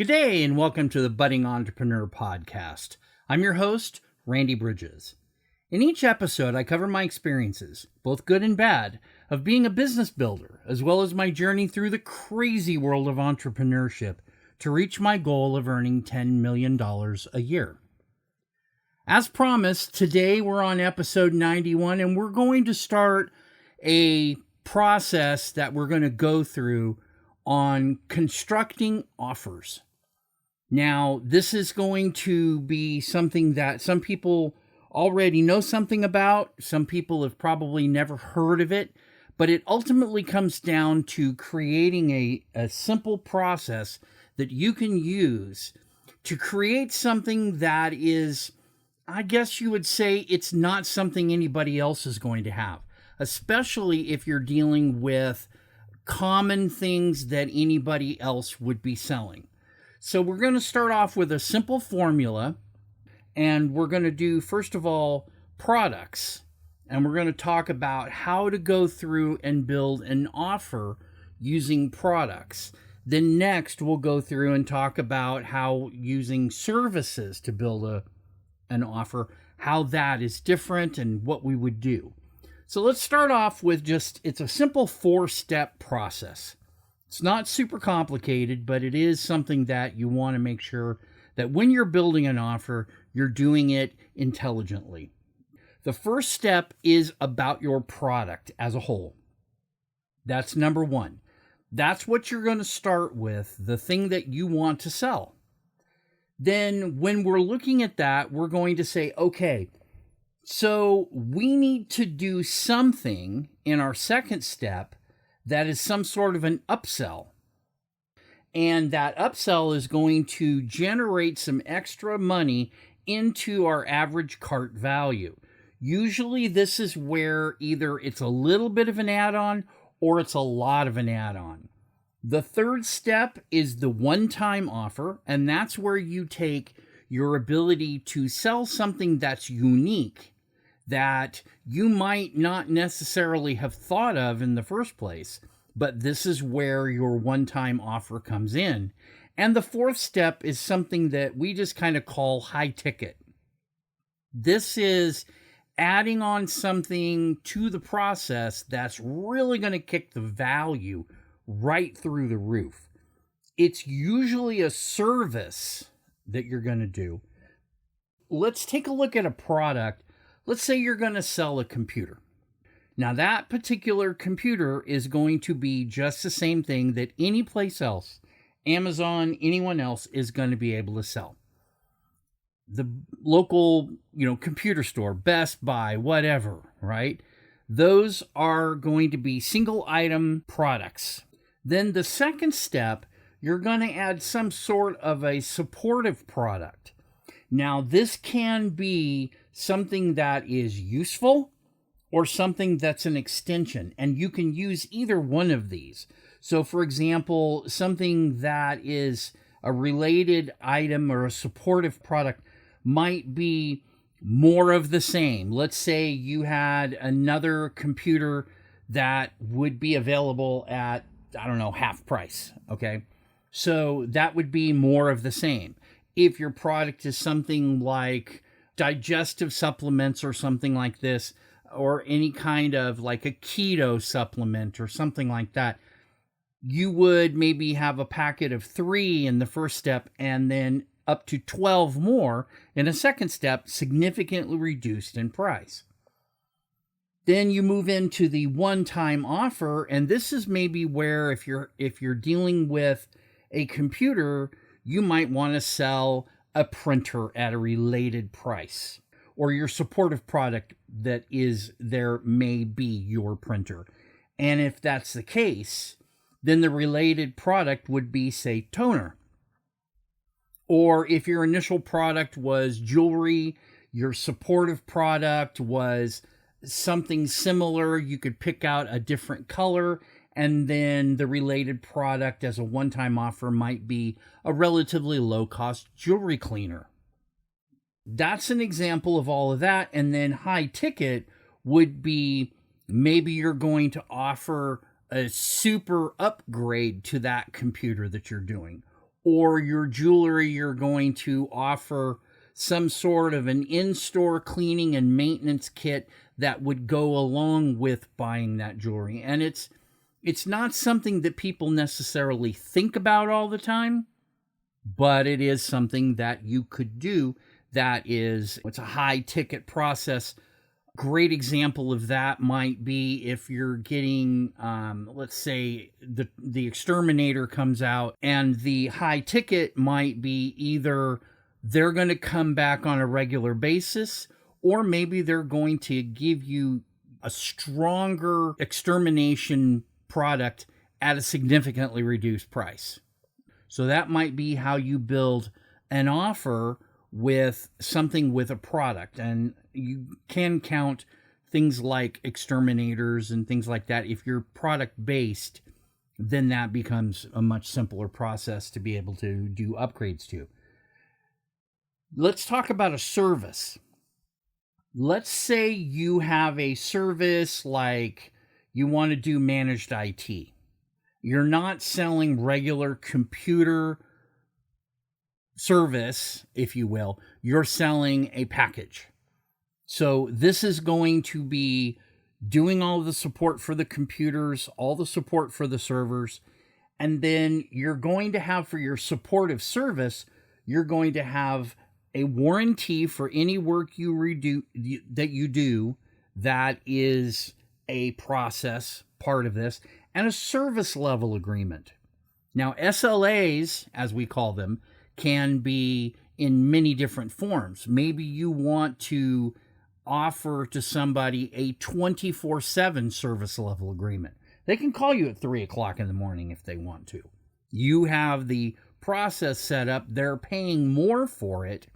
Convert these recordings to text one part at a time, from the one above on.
Good day, and welcome to the Budding Entrepreneur Podcast. I'm your host, Randy Bridges. In each episode, I cover my experiences, both good and bad, of being a business builder, as well as my journey through the crazy world of entrepreneurship to reach my goal of earning $10 million a year. As promised, today we're on episode 91, and we're going to start a process that we're going to go through on constructing offers. Now, this is going to be something that some people already know something about. Some people have probably never heard of it, but it ultimately comes down to creating a simple process that you can use to create something that is, I guess you would say, it's not something anybody else is going to have, especially if you're dealing with common things that anybody else would be selling. So we're going to start off with a simple formula, and we're going to do, first of all, products, and we're going to talk about how to go through and build an offer using products. Then next, we'll go through and talk about how using services to build an offer, how that is different and what we would do. So let's start off with it's a simple 4-step process. It's not super complicated, but it is something that you want to make sure that when you're building an offer, you're doing it intelligently. The first step is about your product as a whole. That's number one. That's what you're going to start with, the thing that you want to sell. Then when we're looking at that, we're going to say, okay, so we need to do something in our second step that is some sort of an upsell. And that upsell is going to generate some extra money into our average cart value. Usually this is where either it's a little bit of an add-on or it's a lot of an add-on. The third step is the one-time offer, and that's where you take your ability to sell something that's unique that you might not necessarily have thought of in the first place, but this is where your one-time offer comes in. And the fourth step is something that we just kind of call high ticket. This is adding on something to the process that's really going to kick the value right through the roof. It's usually a service that you're going to do. Let's take a look at a product. Let's say you're going to sell a computer. Now, that particular computer is going to be just the same thing that any place else, Amazon, anyone else, is going to be able to sell. The local, computer store, Best Buy, whatever, right? Those are going to be single item products. Then the second step, you're going to add some sort of a supportive product. Now, this can be something that is useful or something that's an extension, and you can use either one of these. So, for example, something that is a related item or a supportive product might be more of the same. Let's say you had another computer that would be available at, half price, okay? So that would be more of the same. If your product is something like digestive supplements or something like this, or any kind of like a keto supplement or something like that, you would maybe have a packet of 3 in the first step and then up to 12 more in a second step, significantly reduced in price. Then you move into the one-time offer, and this is maybe where if you're dealing with a computer, you might want to sell a printer at a related price, or your supportive product that is there may be your printer. And if that's the case, then the related product would be, say, toner. Or if your initial product was jewelry, your supportive product was something similar, you could pick out a different color, and then the related product as a one-time offer might be a relatively low-cost jewelry cleaner. That's an example of all of that. And then high ticket would be maybe you're going to offer a super upgrade to that computer that you're doing. or your jewelry, you're going to offer some sort of an in-store cleaning and maintenance kit that would go along with buying that jewelry. And it's not something that people necessarily think about all the time, but it is something that you could do. It's a high ticket process. Great example of that might be if you're getting, let's say the exterminator comes out, and the high ticket might be either they're going to come back on a regular basis, or maybe they're going to give you a stronger extermination product at a significantly reduced price. So that might be how you build an offer with something with a product. And you can count things like exterminators and things like that. If you're product based, then that becomes a much simpler process to be able to do upgrades to. Let's talk about a service. Let's say you have a service like you want to do managed IT. You're not selling regular computer service, if you will. You're selling a package. So this is going to be doing all the support for the computers, all the support for the servers, and then you're going to have, for your supportive service, you're going to have a warranty for any work that you do that is a process part of this, and a service level agreement. Now, SLAs, as we call them, can be in many different forms. Maybe you want to offer to somebody a 24/7 service level agreement. They can call you at 3 o'clock in the morning if they want to. You have the process set up. They're paying more for it.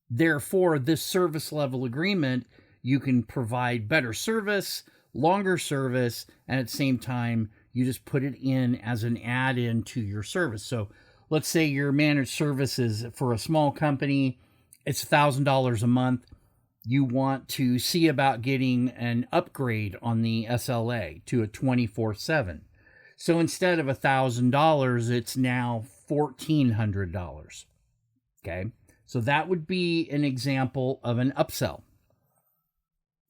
Therefore, this service level agreement, you can provide better service, longer service, and at the same time, you just put it in as an add-in to your service. So let's say your managed services for a small company, it's $1,000 a month. You want to see about getting an upgrade on the SLA to a 24/7. So instead of $1,000, it's now $1,400. Okay. So that would be an example of an upsell.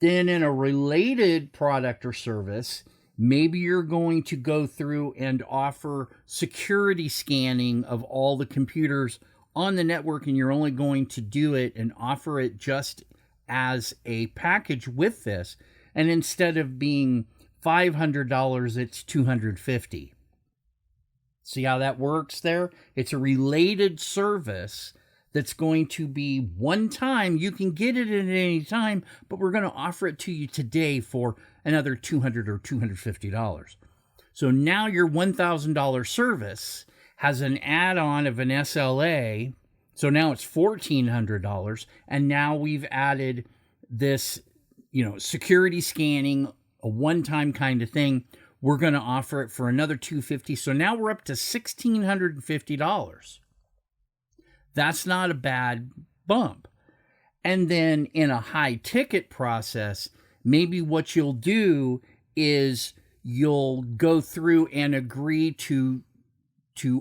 Then in a related product or service, maybe you're going to go through and offer security scanning of all the computers on the network, and you're only going to do it and offer it just as a package with this. And instead of being $500, it's $250. See how that works there? It's a related service that's going to be one time. You can get it at any time, but we're going to offer it to you today for another $200 or $250. So now your $1,000 service has an add-on of an SLA. So now it's $1,400. And now we've added this, security scanning, a one-time kind of thing. We're going to offer it for another $250. So now we're up to $1,650. That's not a bad bump. And then in a high ticket process, maybe what you'll do is you'll go through and agree to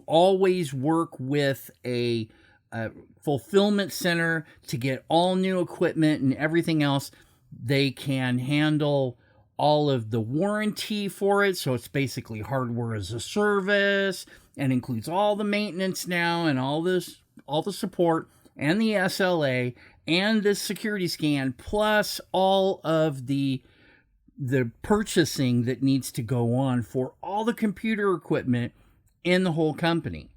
always work with a fulfillment center to get all new equipment and everything else. They can handle all of the warranty for it. So it's basically hardware as a service and includes all the maintenance now and all the support and the SLA and the security scan, plus all of the purchasing that needs to go on for all the computer equipment in the whole company,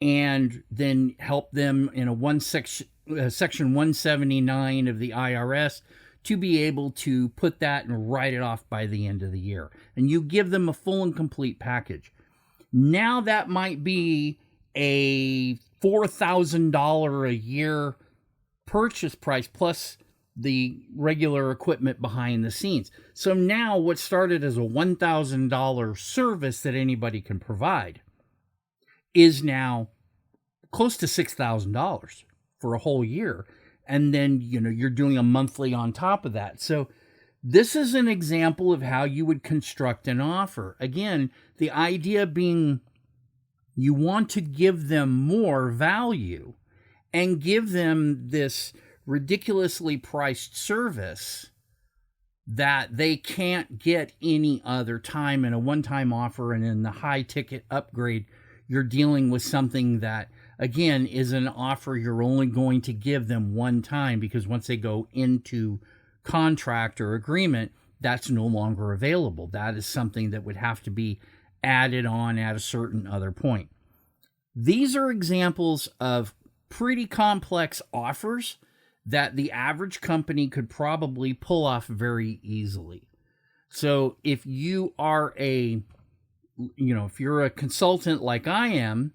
and then help them in a section 179 of the IRS to be able to put that and write it off by the end of the year. And you give them a full and complete package. Now that might be a $4,000 a year purchase price plus the regular equipment behind the scenes. So now what started as a $1,000 service that anybody can provide is now close to $6,000 for a whole year. And then, you're doing a monthly on top of that. So this is an example of how you would construct an offer. Again, the idea being You want to give them more value and give them this ridiculously priced service that they can't get any other time in a one-time offer. And in the high ticket upgrade, you're dealing with something that, again, is an offer you're only going to give them one time, because once they go into contract or agreement, that's no longer available. That is something that would have to be added on at a certain other point. These are examples of pretty complex offers that the average company could probably pull off very easily. So if you are if you're a consultant like I am,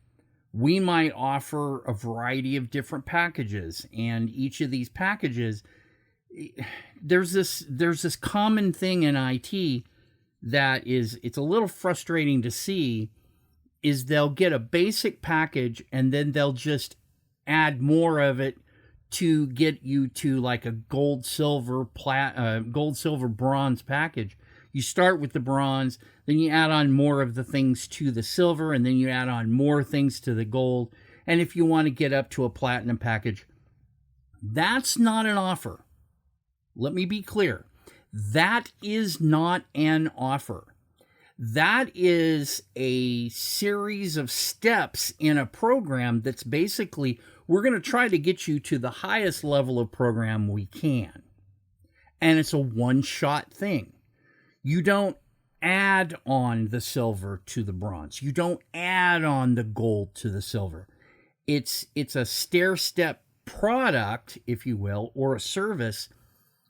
we might offer a variety of different packages, and each of these packages, there's this common thing in IT that it's a little frustrating to see, is they'll get a basic package and then they'll just add more of it to get you to like a gold, silver, bronze package. You start with the bronze, then you add on more of the things to the silver, and then you add on more things to the gold. And if you want to get up to a platinum package, that's not an offer. Let me be clear. That is not an offer. That is a series of steps in a program that's basically, we're going to try to get you to the highest level of program we can. And it's a one-shot thing. You don't add on the silver to the bronze. You don't add on the gold to the silver. It's a stair-step product, if you will, or a service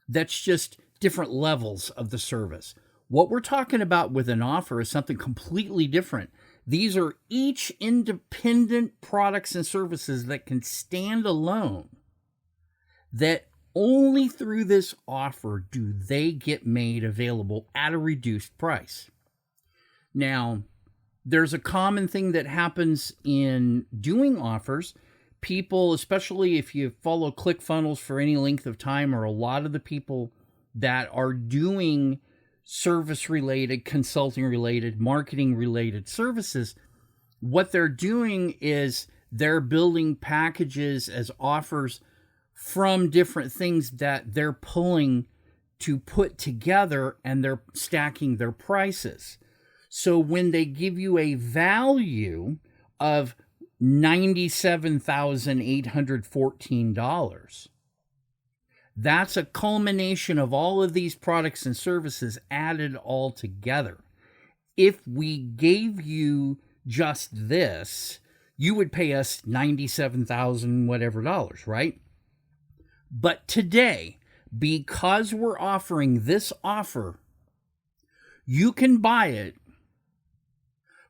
that's just different levels of the service. What we're talking about with an offer is something completely different. These are each independent products and services that can stand alone, that only through this offer do they get made available at a reduced price. Now, there's a common thing that happens in doing offers. People, especially if you follow ClickFunnels for any length of time, or a lot of the people that are doing service-related, consulting-related, marketing-related services, what they're doing is they're building packages as offers from different things that they're pulling to put together, and they're stacking their prices. So when they give you a value of $97,814, that's a culmination of all of these products and services added all together. If we gave you just this, you would pay us $97,000 whatever dollars, right? But today, because we're offering this offer, you can buy it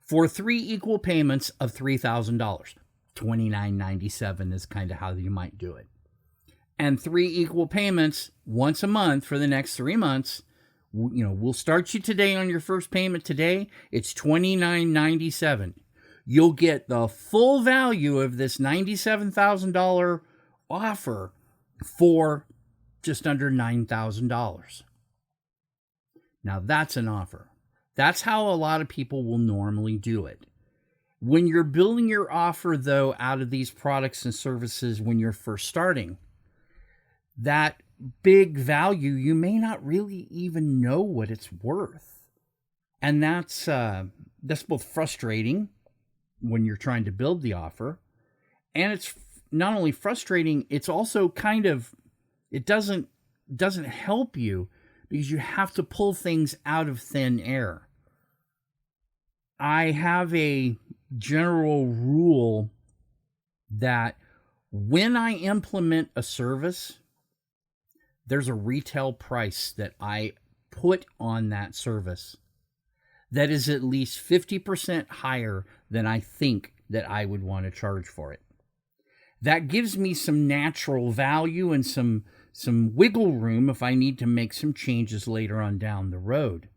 for 3 equal payments of $3,000. $29.97 is kind of how you might do it. And 3 equal payments once a month for the next 3 months. We'll start you today on your first payment today. It's $29.97. You'll get the full value of this $97,000 offer for just under $9,000. Now that's an offer. That's how a lot of people will normally do it. When you're building your offer, though, out of these products and services when you're first starting, that big value, you may not really even know what it's worth. And that's both frustrating when you're trying to build the offer, and it's not only frustrating, it's also kind of, it doesn't help you, because you have to pull things out of thin air. I have a general rule that when I implement a service, there's a retail price that I put on that service that is at least 50% higher than I think that I would want to charge for it. That gives me some natural value and some wiggle room if I need to make some changes later on down the road.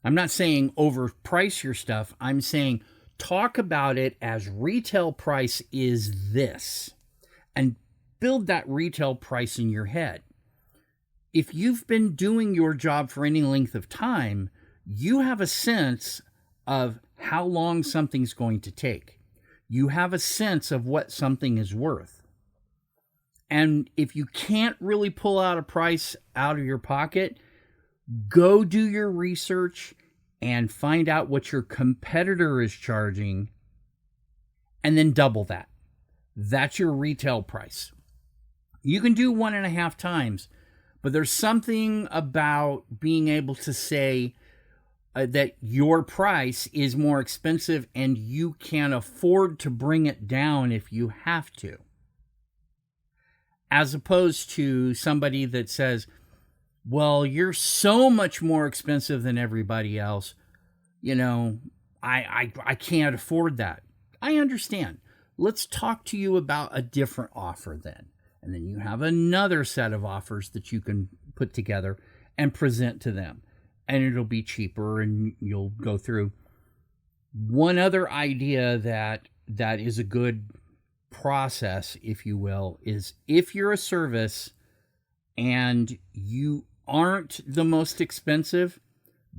I'm not saying overprice your stuff. I'm saying talk about it as retail price is this, and build that retail price in your head. If you've been doing your job for any length of time, you have a sense of how long something's going to take. you have a sense of what something is worth. And if you can't really pull out a price out of your pocket, go do your research and find out what your competitor is charging, and then double that. That's your retail price. You can do 1.5 times, but there's something about being able to say that your price is more expensive and you can afford to bring it down if you have to. As opposed to somebody that says, well, you're so much more expensive than everybody else. I can't afford that. I understand. Let's talk to you about a different offer then. And then you have another set of offers that you can put together and present to them. And it'll be cheaper and you'll go through. One other idea that is a good process, if you will, is if you're a service and you aren't the most expensive,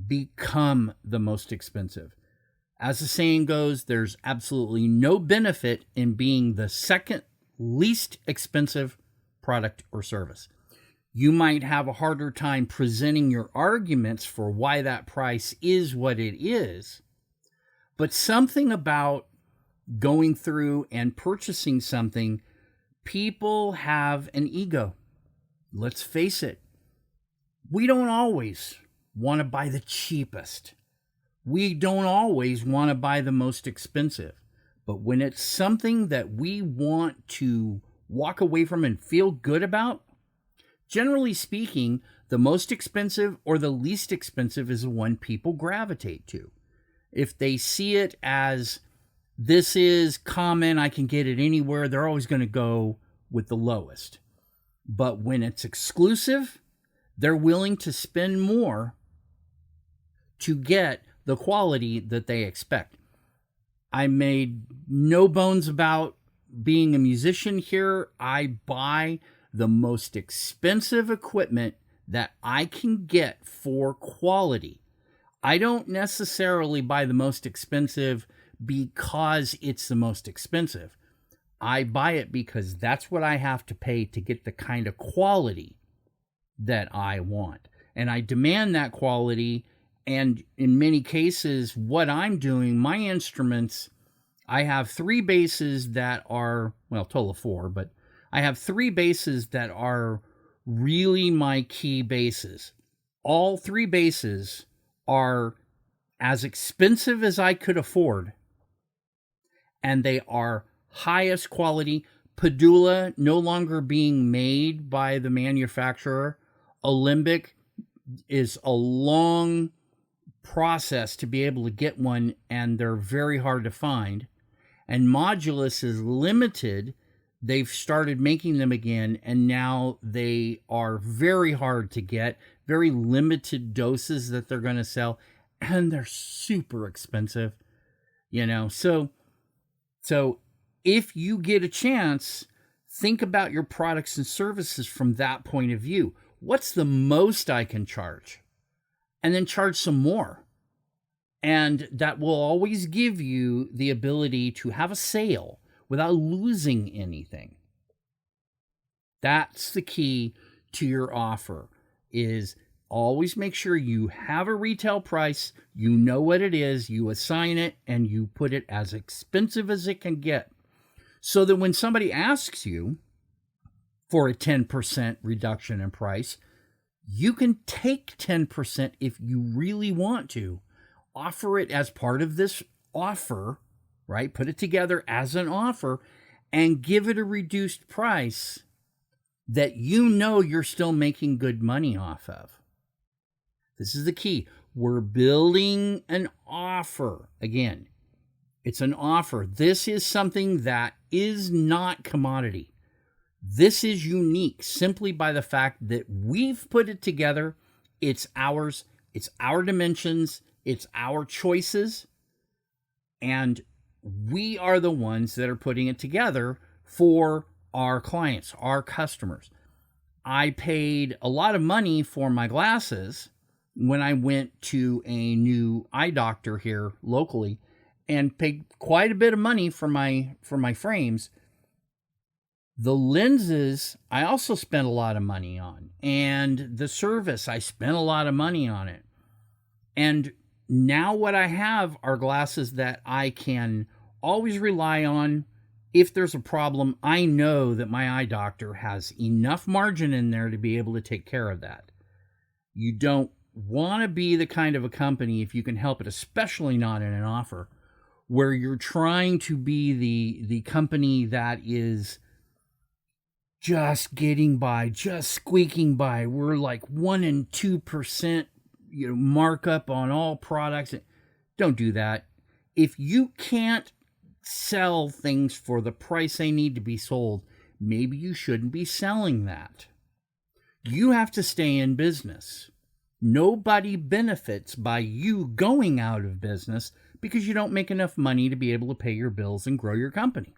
become the most expensive. As the saying goes, there's absolutely no benefit in being the second least expensive product or service. You might have a harder time presenting your arguments for why that price is what it is, but something about going through and purchasing something, people have an ego. Let's face it. We don't always want to buy the cheapest. We don't always want to buy the most expensive. But when it's something that we want to walk away from and feel good about, generally speaking, the most expensive or the least expensive is the one people gravitate to. If they see it as this is common, I can get it anywhere, they're always going to go with the lowest. But when it's exclusive, they're willing to spend more to get the quality that they expect. I made no bones about being a musician here. I buy the most expensive equipment that I can get for quality. I don't necessarily buy the most expensive because it's the most expensive. I buy it because that's what I have to pay to get the kind of quality that I want. And I demand that quality. And in many cases, what I'm doing, my instruments, I have 3 basses that are, well, total of 4, but I have 3 basses that are really my key basses. All 3 basses are as expensive as I could afford, and they are highest quality. Padula no longer being made by the manufacturer. Alembic is a long process to be able to get one, and they're very hard to find. And Modulus is limited. They've started making them again, and now they are very hard to get, very limited doses that they're going to sell, and they're super expensive, So if you get a chance, think about your products and services from that point of view. What's the most I can charge? And then charge some more. And that will always give you the ability to have a sale without losing anything. That's the key to your offer, is always make sure you have a retail price, you know what it is, you assign it, and you put it as expensive as it can get. So that when somebody asks you for a 10% reduction in price, you can take 10% if you really want to. Offer it as part of this offer, right? Put it together as an offer and give it a reduced price that you're still making good money off of. This is the key. We're building an offer. Again, it's an offer. This is something that is not commodity. This is unique simply by the fact that we've put it together. It's ours. It's our dimensions. It's our choices. And we are the ones that are putting it together for our clients, our customers. I paid a lot of money for my glasses when I went to a new eye doctor here locally, and paid quite a bit of money for my frames. The lenses, I also spent a lot of money on, and the service, I spent a lot of money on it. And now what I have are glasses that I can always rely on. If there's a problem, I know that my eye doctor has enough margin in there to be able to take care of that. You don't want to be the kind of a company, if you can help it, especially not in an offer, where you're trying to be the company that is just getting by, just squeaking by. We're like 1% and 2%, markup on all products. Don't do that. If you can't sell things for the price they need to be sold, maybe you shouldn't be selling that. You have to stay in business. Nobody benefits by you going out of business because you don't make enough money to be able to pay your bills and grow your company.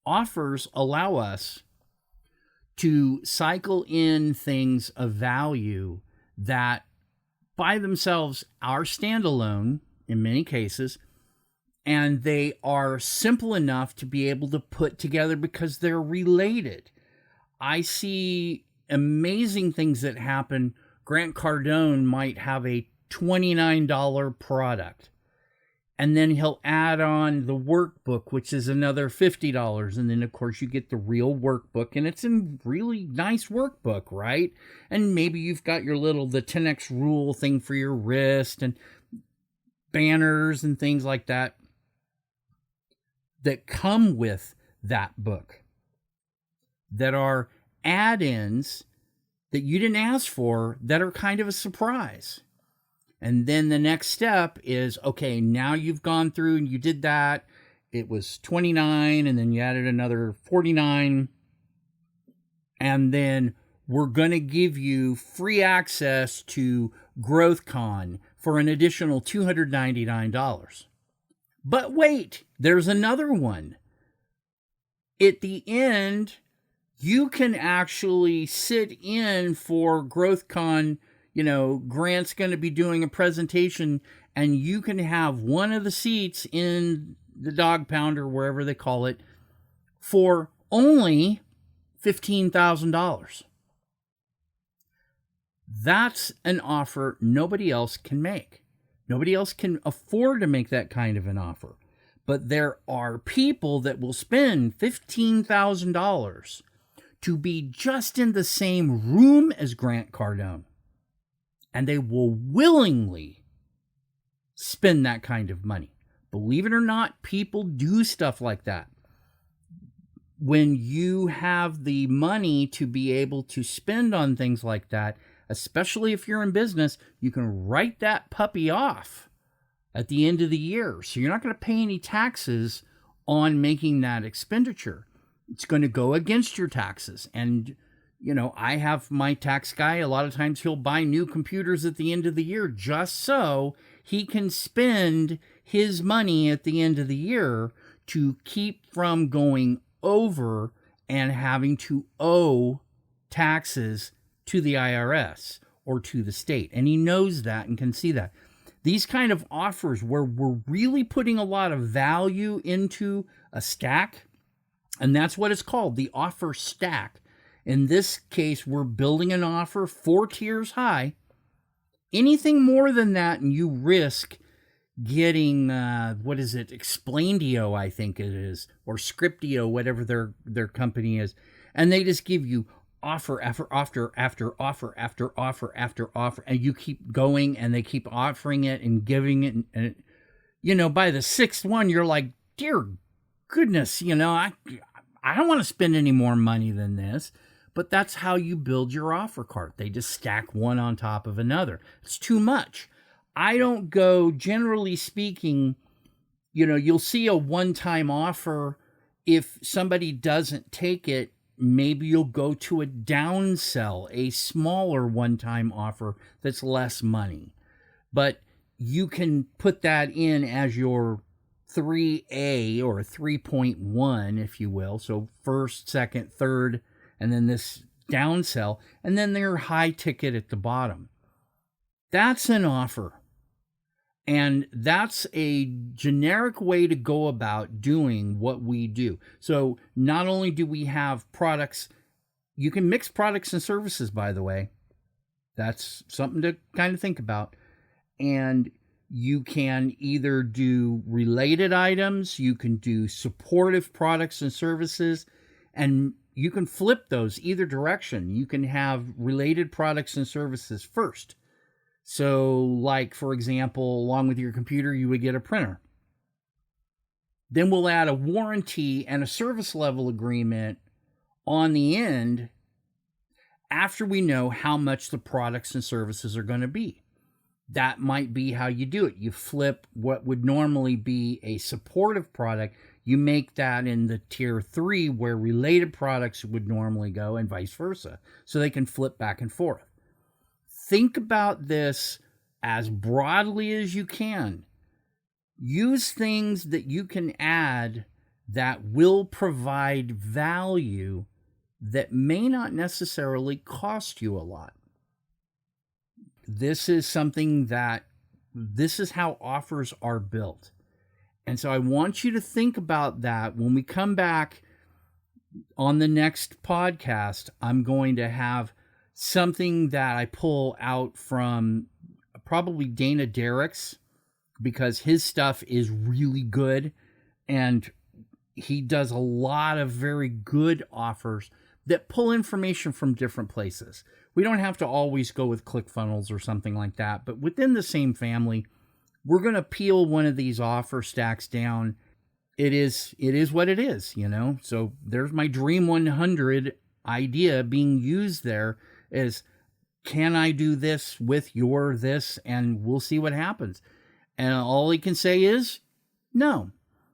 Offers allow us to cycle in things of value that by themselves are standalone in many cases, and they are simple enough to be able to put together because they're related. I see amazing things that happen. Grant Cardone might have a $29 product, and then he'll add on the workbook, which is another $50. And then, of course, you get the real workbook, and it's a really nice workbook, right? And maybe you've got the 10X rule thing for your wrist and banners and things like that come with that book, that are add-ins that you didn't ask for, that are kind of a surprise. And then the next step is, okay, now you've gone through and you did that. It was $29, and then you added another $49. And then we're going to give you free access to GrowthCon for an additional $299. But wait, there's another one. At the end, you can actually sit in for GrowthCon. Grant's going to be doing a presentation, and you can have one of the seats in the Dog Pound or wherever they call it for only $15,000. That's an offer nobody else can make. Nobody else can afford to make that kind of an offer. But there are people that will spend $15,000 to be just in the same room as Grant Cardone. And they will willingly spend that kind of money. Believe it or not, people do stuff like that. When you have the money to be able to spend on things like that, especially if you're in business, you can write that puppy off at the end of the year. So you're not going to pay any taxes on making that expenditure. It's going to go against your taxes. And I have my tax guy, a lot of times he'll buy new computers at the end of the year just so he can spend his money at the end of the year to keep from going over and having to owe taxes to the IRS or to the state. And he knows that and can see that. These kind of offers where we're really putting a lot of value into a stack, and that's what it's called, the offer stack. In this case, we're building an offer 4 tiers high. Anything more than that, and you risk getting, Explaindio, I think it is, or Scriptio, whatever their company is. And they just give you offer after offer after offer after offer. And you keep going, and they keep offering it and giving it. And by the 6th one, you're like, dear goodness, I don't want to spend any more money than this. But that's how you build your offer cart. They just stack one on top of another. It's too much. I don't go, generally speaking, you'll see a one-time offer. If somebody doesn't take it, maybe you'll go to a downsell, a smaller one-time offer that's less money. But you can put that in as your 3A or 3.1, if you will. So first, second, third, and then this downsell, and then their high ticket at the bottom. That's an offer. And that's a generic way to go about doing what we do. So not only do we have products, you can mix products and services, by the way. That's something to kind of think about. And you can either do related items, you can do supportive products and services, and you can flip those either direction. You can have related products and services first. So, like, for example, along with your computer, you would get a printer. Then we'll add a warranty and a service level agreement on the end after we know how much the products and services are going to be. That might be how you do it. You flip what would normally be a supportive product, you make that in the tier 3 where related products would normally go, and vice versa. So they can flip back and forth. Think about this as broadly as you can. Use things that you can add that will provide value that may not necessarily cost you a lot. This is how offers are built. And so I want you to think about that. When we come back on the next podcast, I'm going to have something that I pull out from probably Dana Derrick's, because his stuff is really good and he does a lot of very good offers that pull information from different places. We don't have to always go with ClickFunnels or something like that, but within the same family, we're going to peel one of these offer stacks down. It is what it is, you know? So there's my Dream 100 idea being used there is, can I do this with your this? And we'll see what happens. And all he can say is no.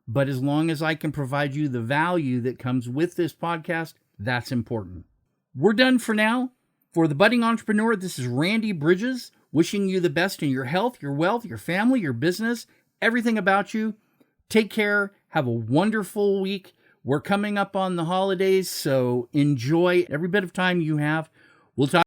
But as long as I can provide you the value that comes with this podcast, that's important. We're done for now. For the budding entrepreneur, this is Randy Bridges, wishing you the best in your health, your wealth, your family, your business, everything about you. Take care. Have a wonderful week. We're coming up on the holidays, so enjoy every bit of time you have. We'll talk.